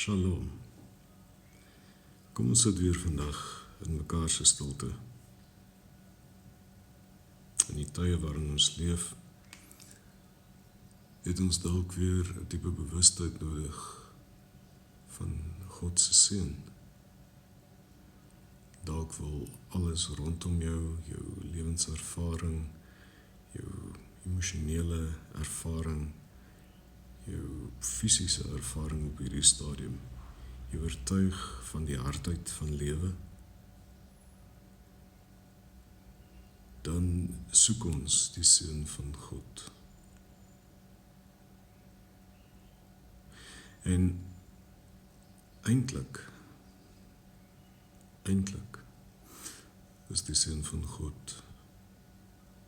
Shalom. Kom ons sit weer vandag in mekaar se stilte. In die tye waarin ons leef, het ons dalk weer 'n diepe bewustheid nodig van God se seën. Dalk wil alles rondom jou lewenservaring, jou emosionele ervaring, jou fisiese ervaring op hierdie stadium, jy oortuig van die hardheid van lewe, dan soek ons die seën van God. En eintlik is die seën van God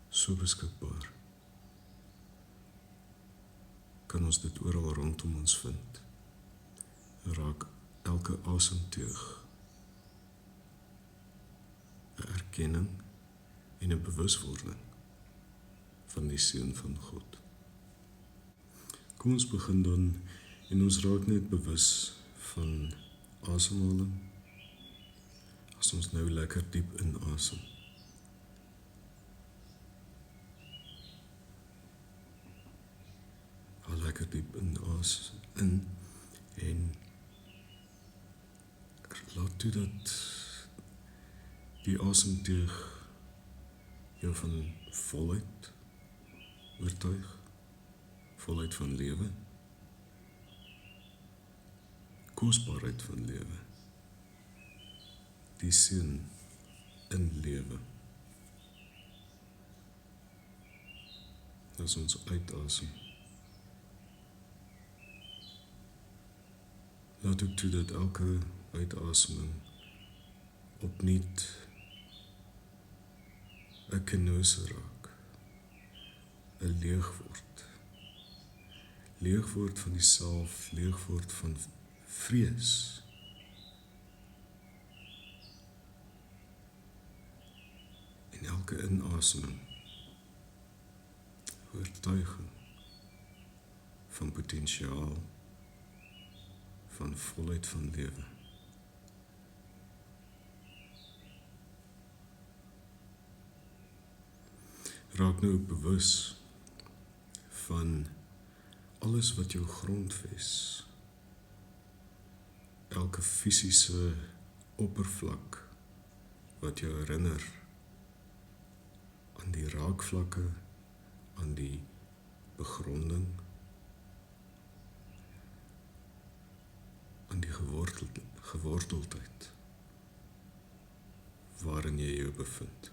so beskikbaar. Kan ons dit oral rondom ons vind. Raak elke asemteug 'n erkenning en 'n bewuswording van die seën van God. Kom ons begin dan en ons raak net bewus van asemhaling. As ons nou lekker diep inasem. Al lekker diep in en laat toe dat die asemteug jou van volheid oortuig, volheid van lewe, kosbaarheid van lewe, die seën in lewe. As ons uitasem, laat ook toe dat elke uitaseming opnuut 'n kenose raak, 'n leeg word van die self, leeg word van vrees. En elke inaseming, oortuiging van potensiaal, van volheid van lewe. Raak nou bewus van alles wat jou grondves, elke fisiese oppervlak wat jou herinner aan die raakvlakke, aan die begronding, aan die geworteldheid waarin jy jou bevind.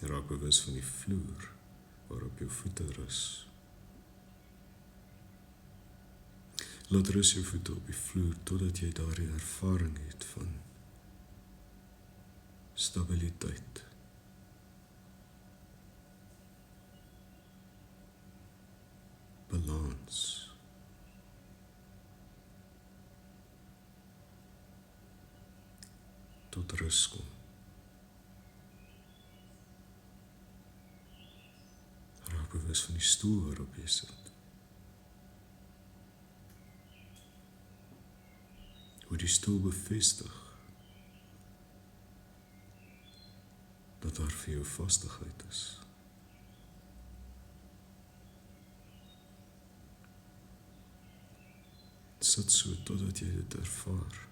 Raak bewus van die vloer waarop jou voete rus. Laat rus jou voete op die vloer totdat jy daardie ervaring het van stabiliteit. Balans. Tot rus kom. Raak bewus van die stoel waarop jy sit. Hoe die stoel bevestig dat daar vir jou vastigheid is. Sit so totdat jy dit ervaar.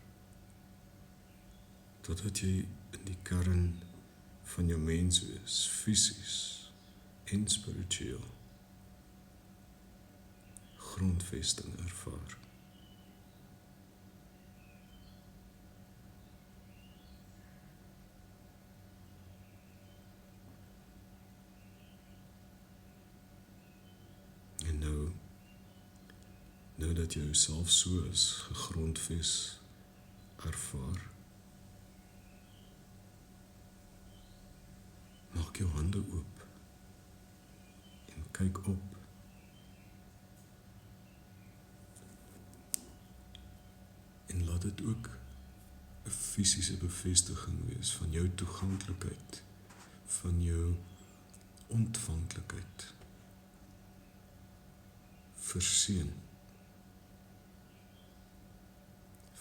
Totdat jy in die kern van jou menswees, fisies en spiritueel, grondvesting ervaar. En nou dat jy jouself so is gegrondves ervaar, maak jou hande oop en kyk op. En laat dit ook 'n fisiese bevestiging wees van jou toeganklikheid, van jou ontvanklikheid, verseën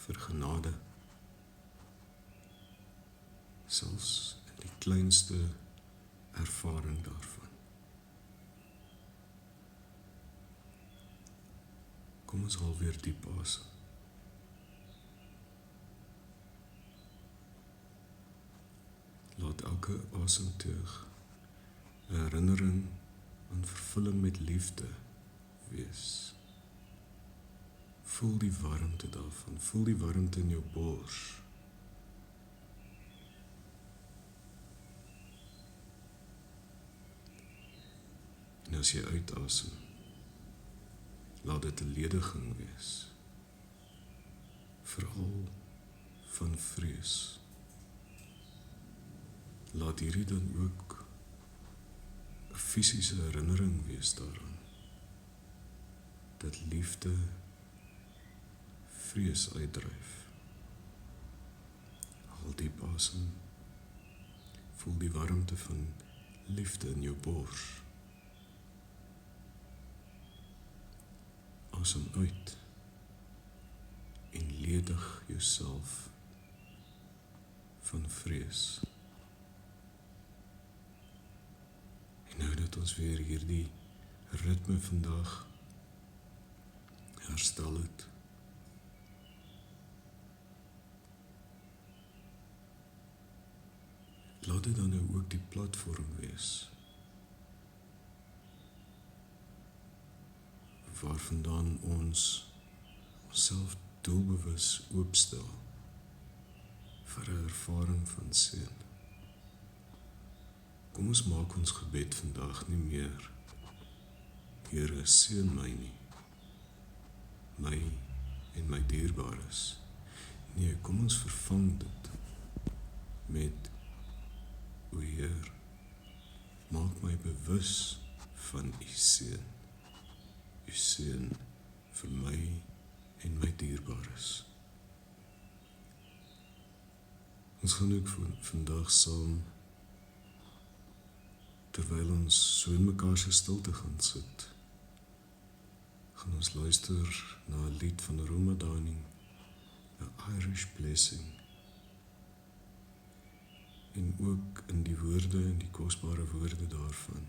vir genade, selfs in die kleinste ervaring daarvan. Kom ons haal weer diep asem. Laat elke asemteug 'n herinnering aan vervulling met liefde wees. Voel die warmte daarvan, voel die warmte in jou bors. En as jy uitasem, laat dit 'n lediging wees, veral van vrees. Laat hierdie dan ook 'n fisiese herinnering wees daaraan, dat liefde vrees uitdryf. Haal diep asem, voel die warmte van liefde in jou bors. Asem uit en ledig jouself van vrees. En nou dat ons weer hierdie ritme vandag herstel het, laat dit dan nou ook die platform wees waarvandaan ons onsself doelbewus oopstel vir 'n ervaring van seën. Kom ons maak ons gebed vandag nie meer: Here, seën my nie, my en my dierbares. Nee, kom ons vervang dit met: O Heer, maak my bewus van U seën. U seën vir my en my dierbares. Ons gaan ook vandag saam, terwyl ons so in mekaar se stilte gaan sit, gaan ons luister na 'n lied van Roma Daning, 'n Irish Blessing. En ook in die woorde en die kosbare woorde daarvan,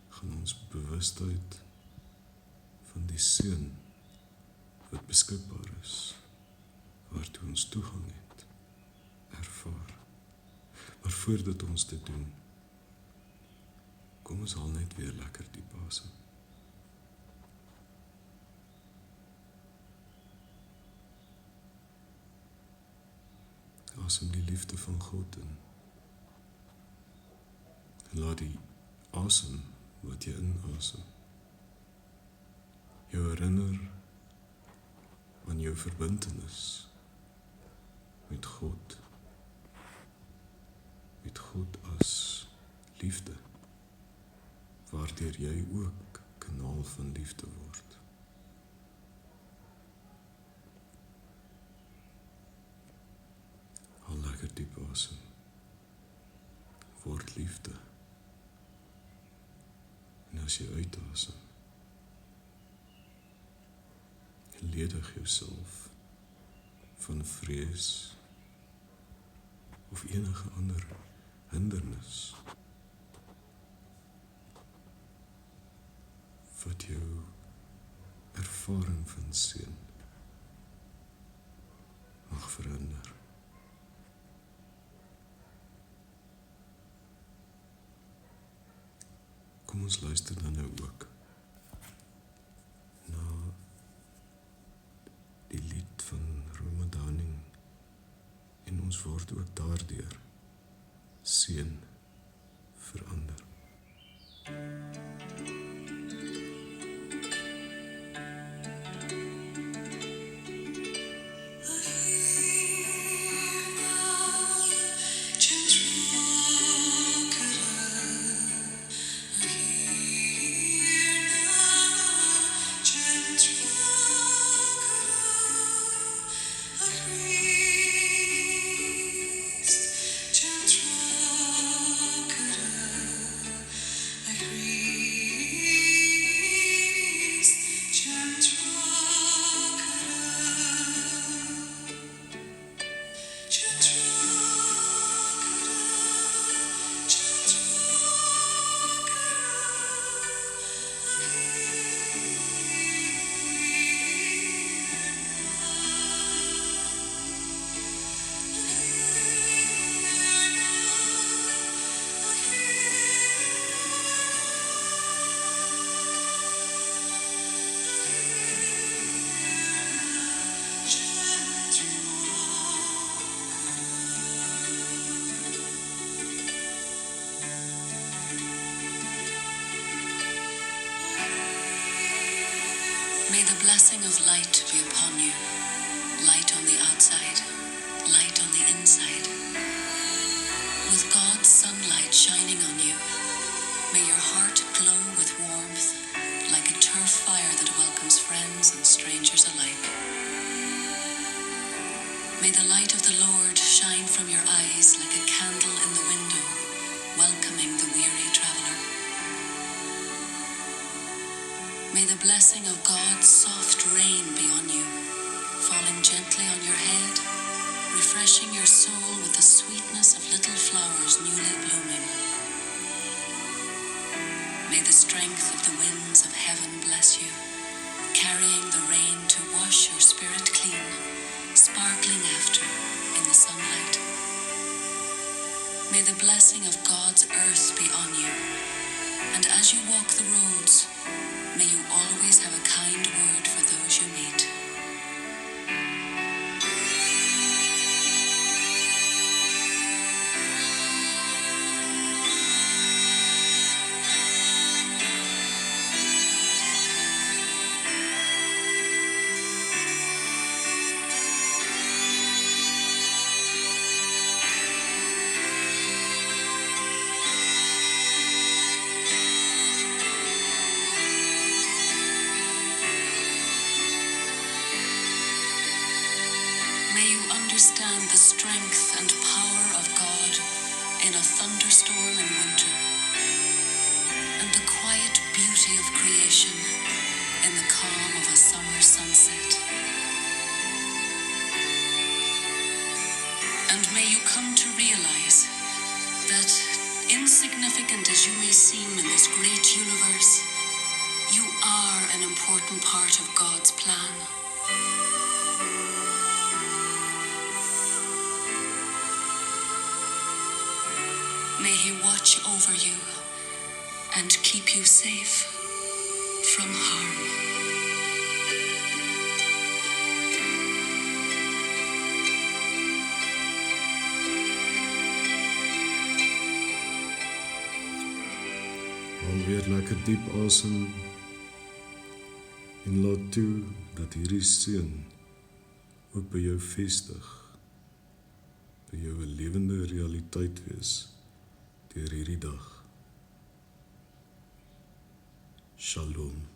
gaan ons bewustheid van die seën wat beskikbaar is, waartoe ons toegang het, ervaar. Maar voordat ons dit doen, kom ons haal net weer lekker diep asem. Asem die liefde van God in. En laat die asem wat jy inasem jou herinner aan jou verbintenis met God as liefde, waardeur jy ook kanaal van liefde word. Haal lekker diep asem, word liefde. En as jy uitasem, ledig jouself van vrees of enige ander hindernis wat jou ervaring van seën mag verhinder. Kom ons luister dan nou ook na die lied van Roma Daning en ons word ook daardeur seën verander. I May the blessing of light be upon you, light on the outside, light on the inside. With God's sunlight shining on you, may your heart glow with warmth like a turf fire that welcomes friends and strangers alike. May the light of the Lord shine from your eyes like a candle in the window, welcoming the weary traveler. May the blessing of God's soft rain be on you, falling gently on your head, refreshing your soul with the sweetness of little flowers newly blooming. May the strength of the winds of heaven bless you, carrying the rain to wash your spirit clean, sparkling after in the sunlight. May the blessing of God's earth be on you, and as you walk the roads, may you always have a kind word for those you meet. May you understand the strength and power of God in a thunderstorm in winter, and the quiet beauty of creation in the calm of a summer sunset. And may you come to realize that, insignificant as you may seem in this great universe, you are an important part of God's plan. May He watch over you and keep you safe from harm. Haal weer lekker diep asem en laat toe dat hierdie seën ook by jou vestig, by jou 'n lewende realiteit wees deur hierdie dag. Shalom.